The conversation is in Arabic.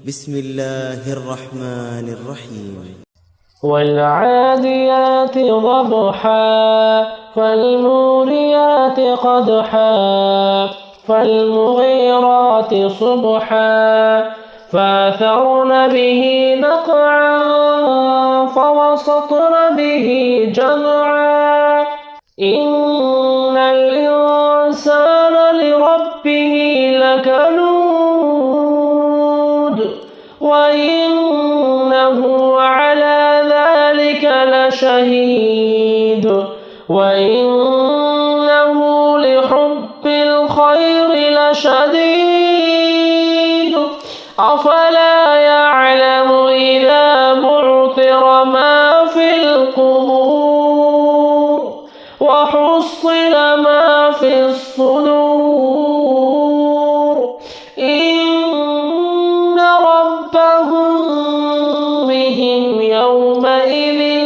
بسم الله الرحمن الرحيم. والعاديات ضبحا فالموريات قدحا فالمغيرات صبحا فأثرن به نقعا فوسطن به جمعا إن الإنسان لربه لكنود وإنه على ذلك لشهيد وإنه لحب الخير لشديد أفلا يعلم إذا بعثر ما في القبور وحصل ما في الصدور إن ربهم بهم يومئذ